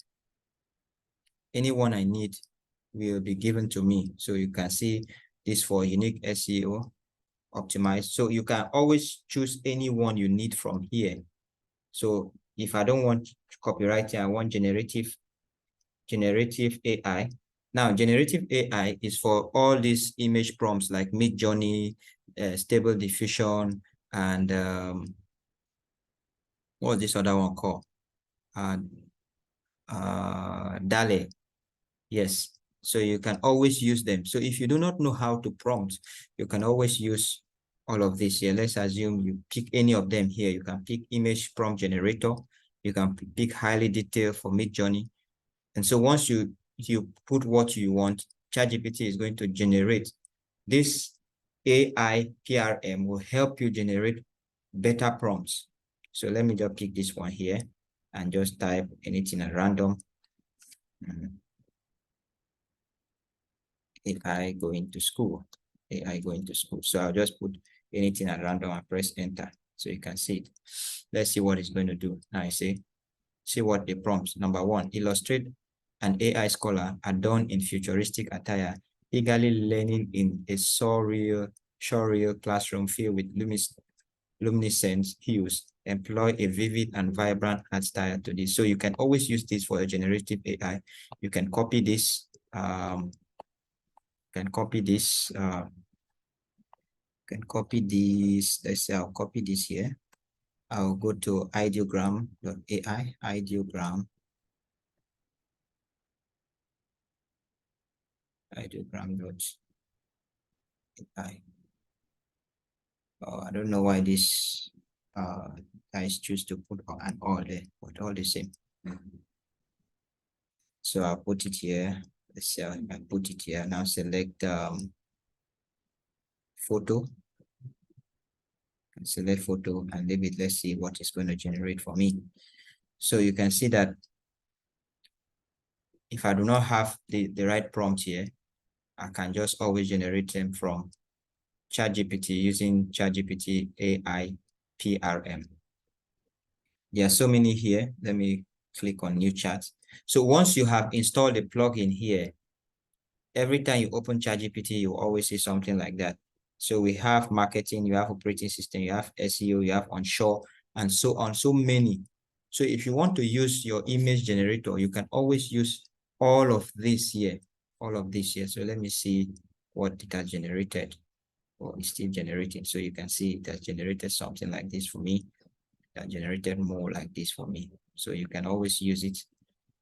will be given to me. So you can see this for unique SEO optimized. So you can always choose any one you need from here. So if I don't want copywriting, I want generative AI. Now, generative AI is for all these image prompts like Midjourney, Stable Diffusion, and what's this other one called? DALL-E. Yes. So you can always use them. So if you do not know how to prompt, you can always use all of this here. Let's assume you pick any of them here. You can pick image prompt generator. You can pick highly detailed for Midjourney. And so once you put what you want, ChatGPT is going to generate. This AI PRM will help you generate better prompts. So let me just pick this one here and just type anything at random. AI going to school. AI going to school. So I'll just put anything at random and press enter. So you can see it. Let's see what it's going to do. Now I see what the prompts. Number one, illustrate an AI scholar adorned in futuristic attire, eagerly learning in a surreal classroom filled with luminescent hues. employ a vivid and vibrant art style to this. So you can always use this for a generative AI. You can copy this, let's say I'll copy this here. I'll go to ideogram.ai, ideogram.ai. I don't know why this guys choose to put an all there, but all the same. So I'll put it here. Let's see, I put it here. Now select photo. Select photo and leave it. Let's see what it's going to generate for me. So you can see that if I do not have the right prompt here, I can just always generate them from ChatGPT using ChatGPT AI PRM. There are so many here. Let me click on new chat. So once you have installed the plugin here, every time you open ChatGPT, you always see something like that. So we have marketing, you have operating system, you have SEO, you have onshore, and so on, so many. So if you want to use your image generator, you can always use all of this here, all of this here. So let me see what it has generated, or it's still generating. So you can see it has generated something like this for me, that generated more like this for me. So you can always use it.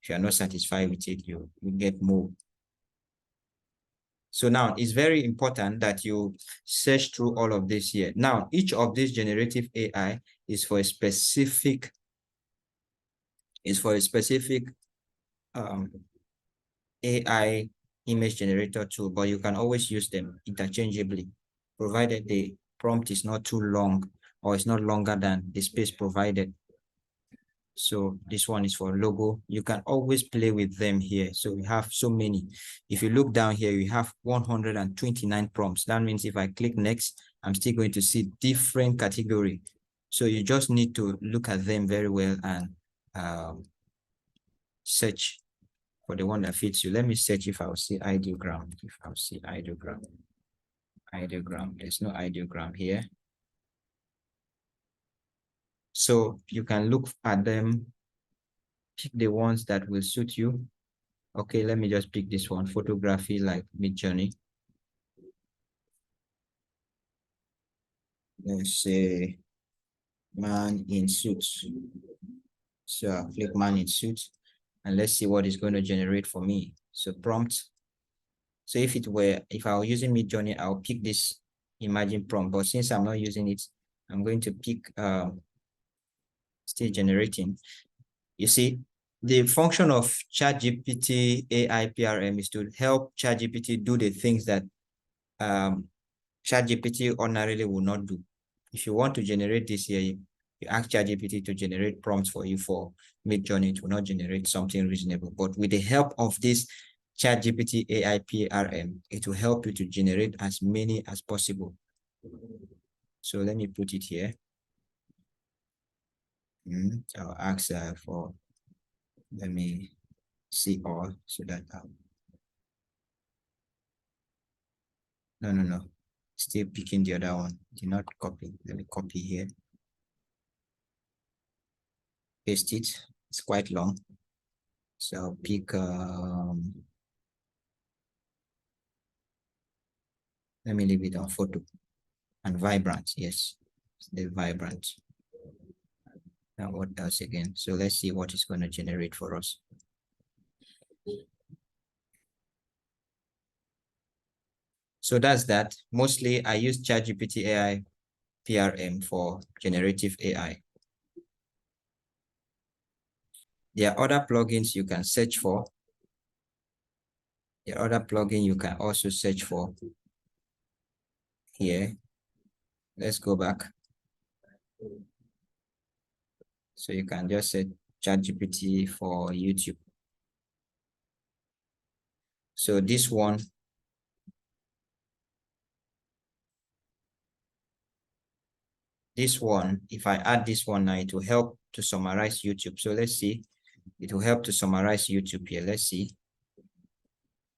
If you are not satisfied with it, you get more. So now it's very important that you search through all of this here. Now, each of these generative AI is for a specific AI image generator tool, but you can always use them interchangeably, provided the prompt is not too long or it's not longer than the space provided. So this one is for logo. You can always play with them here. So we have so many. If you look down here, we have 129 prompts. That means if I click next, I'm still going to see different category. So you just need to look at them very well and search for the one that fits you. Let me search if I'll see ideogram. If I'll see ideogram. Ideogram. There's no ideogram here. So you can look at them, pick the ones that will suit you. Okay, let me just pick this one, photography like Midjourney. Let's say man in suits. So I'll click man in suits and let's see what it's going to generate for me. So prompt. So if I were using Midjourney, I'll pick this imagine prompt, but since I'm not using it, I'm going to pick still generating. You see, the function of ChatGPT AI PRM is to help ChatGPT do the things that ChatGPT ordinarily will not do. If you want to generate this here, you ask ChatGPT to generate prompts for you for Midjourney, it will not generate something reasonable. But with the help of this ChatGPT AI PRM, it will help you to generate as many as possible. So let me put it here. I'll ask for, let me see all so that no. Still picking the other one. Did not copy. Let me copy here. Paste it. It's quite long. So I'll pick let me leave it on photo and vibrant. Yes, the vibrant. Now what else again? So let's see what it's going to generate for us. So that's that. Mostly I use ChatGPT AI PRM for generative AI. There are other plugins you can search for. The other plugin you can also search for here. Let's go back. So you can just set ChatGPT for YouTube. So this one, if I add this one now, it will help to summarize YouTube. So let's see, it will help to summarize YouTube here. Let's see,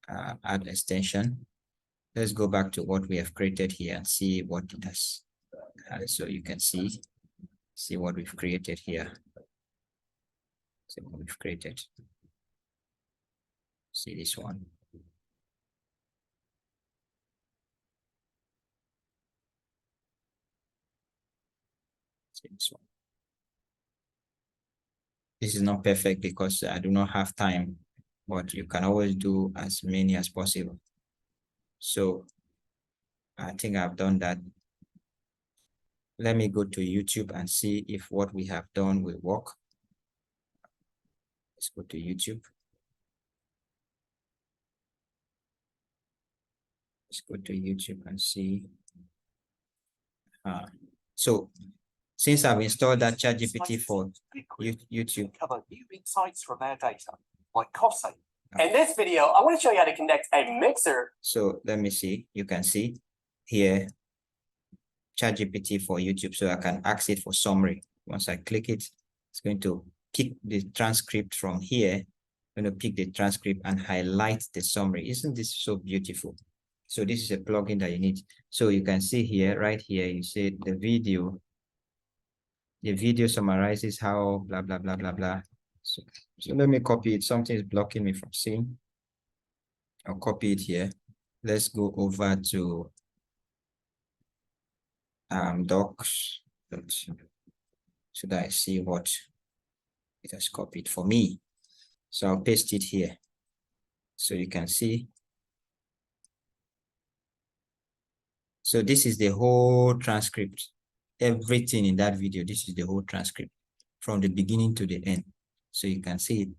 add extension. Let's go back to what we have created here and see what it does. So you can see See what we've created here. See what we've created. See this one. See this one. This is not perfect because I do not have time, but you can always do as many as possible. So I think I've done that. Let me go to YouTube and see if what we have done will work. Let's go to YouTube. Let's go to YouTube and see. So since I've installed that ChatGPT for YouTube, cover new insights from their data, like cost saving. In this video, I want to show you how to connect a mixer. So let me see. You can see here ChatGPT for YouTube, so I can ask it for summary. Once I click it, it's going to pick the transcript from here. I'm going to pick the transcript and highlight the summary. Isn't this so beautiful? So this is a plugin that you need. So you can see here, right here, you say the video summarizes how blah, blah, blah, blah, blah. So let me copy it. Something is blocking me from seeing. I'll copy it here. Let's go over to docs. So that I see what it has copied for me. So I'll paste it here. So you can see. So this is the whole transcript. Everything in that video, this is the whole transcript from the beginning to the end. So you can see it.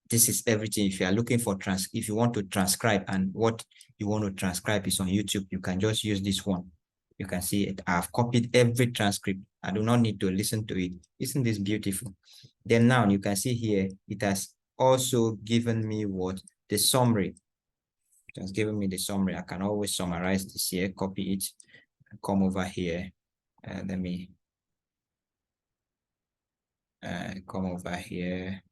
This is everything. If you are looking for if you want to transcribe and what you want to transcribe is on YouTube, you can just use this one. You can see it. I've copied every transcript. I do not need to listen to it. Isn't this beautiful? Then now you can see here, it has also given me what? The summary. It has given me the summary. I can always summarize this here, copy it, and come over here. Let me come over here.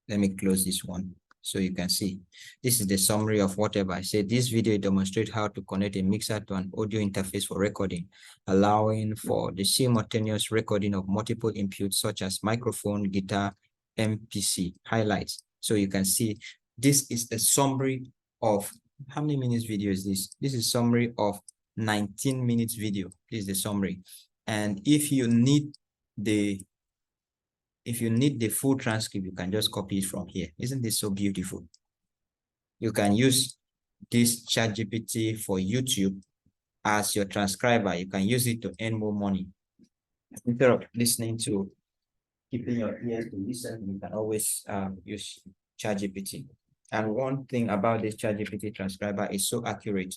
Let me close this one so you can see. This is the summary of whatever I said. This video demonstrates how to connect a mixer to an audio interface for recording, allowing for the simultaneous recording of multiple inputs such as microphone, guitar, MPC, highlights. So you can see this is a summary of how many minutes video is this? This is summary of 19 minutes video. This is the summary. And if you need the full transcript, you can just copy it from here. Isn't this so beautiful? You can use this ChatGPT for YouTube as your transcriber. You can use it to earn more money. Instead of listening to keeping your ears to listen, you can always use ChatGPT. And one thing about this ChatGPT transcriber is so accurate,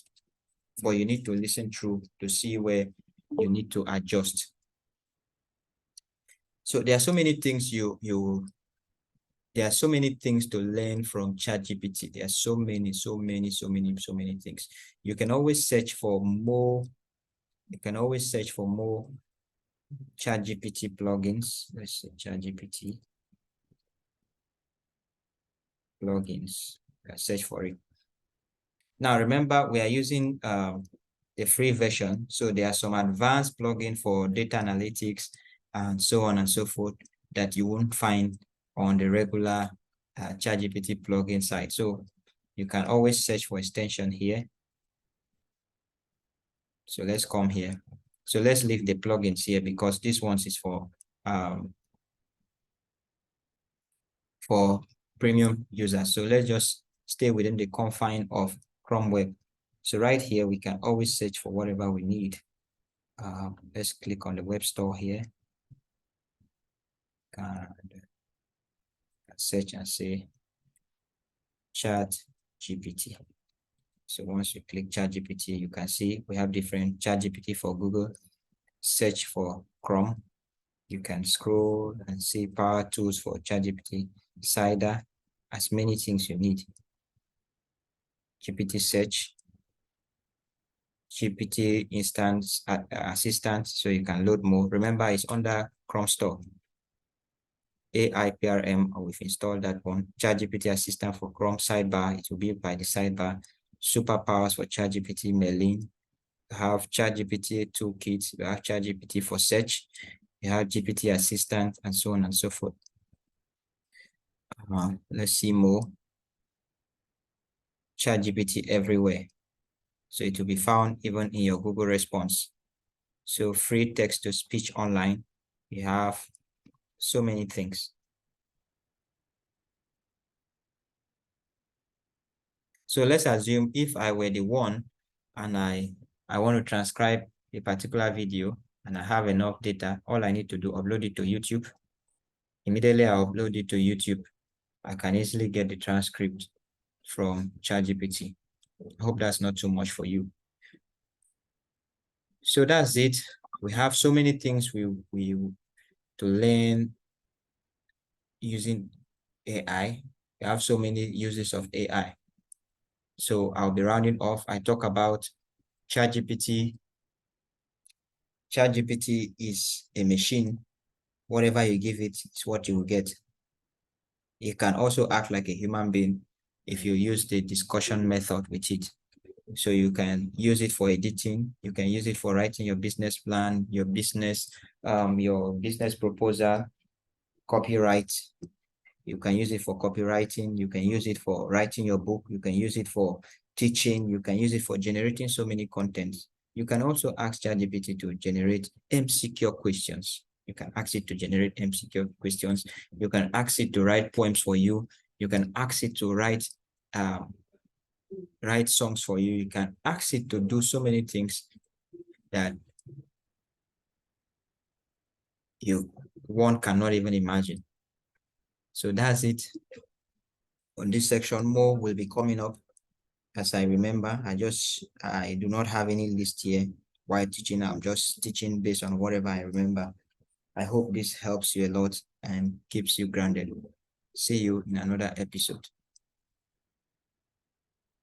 but you need to listen through to see where you need to adjust. So there are so many things there are so many things to learn from ChatGPT. There are so many things. You can always search for more. You can always search for more ChatGPT plugins. Let's say ChatGPT plugins. You can search for it. Now remember, we are using the free version. So there are some advanced plugins for data analytics and so on and so forth that you won't find on the regular ChatGPT plugin site. So you can always search for extension here. So let's come here. So let's leave the plugins here because this one is for premium users. So let's just stay within the confine of Chrome web. So right here, we can always search for whatever we need. Let's click on the web store here. And search and say ChatGPT. So once you click ChatGPT, you can see we have different ChatGPT for Google. Search for Chrome. You can scroll and see power tools for ChatGPT, Cider, as many things you need. GPT search, GPT instance assistant, so you can load more. Remember, it's under Chrome Store. AI PRM, we've installed that one. ChatGPT assistant for Chrome sidebar, it will be by the sidebar. Superpowers for ChatGPT, Merlin, You have ChatGPT toolkit, you have ChatGPT for search, you have GPT assistant, and so on and so forth. Let's see more. ChatGPT everywhere. So it will be found even in your Google response. So free text to speech online. You have so many things. So let's assume if I were the one and I want to transcribe a particular video and I have enough data, all I need to do, upload it to YouTube. Immediately I upload it to YouTube. I can easily get the transcript from ChatGPT. I hope that's not too much for you. So that's it. We have so many things we to learn using AI. We have so many uses of AI. So I'll be rounding off. I talk about ChatGPT. ChatGPT is a machine. Whatever you give it, it's what you will get. It can also act like a human being if you use the discussion method with it. So you can use it for editing. You can use it for writing your business plan, your business proposal, copyright. You can use it for copywriting. You can use it for writing your book. You can use it for teaching. You can use it for generating so many contents. You can also ask ChatGPT to generate MCQ questions. You can ask it to generate MCQ questions. You can ask it to write poems for you. You can ask it to write songs for you. You can ask it to do so many things that one cannot even imagine. So that's it. On this section, more will be coming up. As I remember, I do not have any list here while teaching. I'm just teaching based on whatever I remember. I hope this helps you a lot and keeps you grounded. See you in another episode.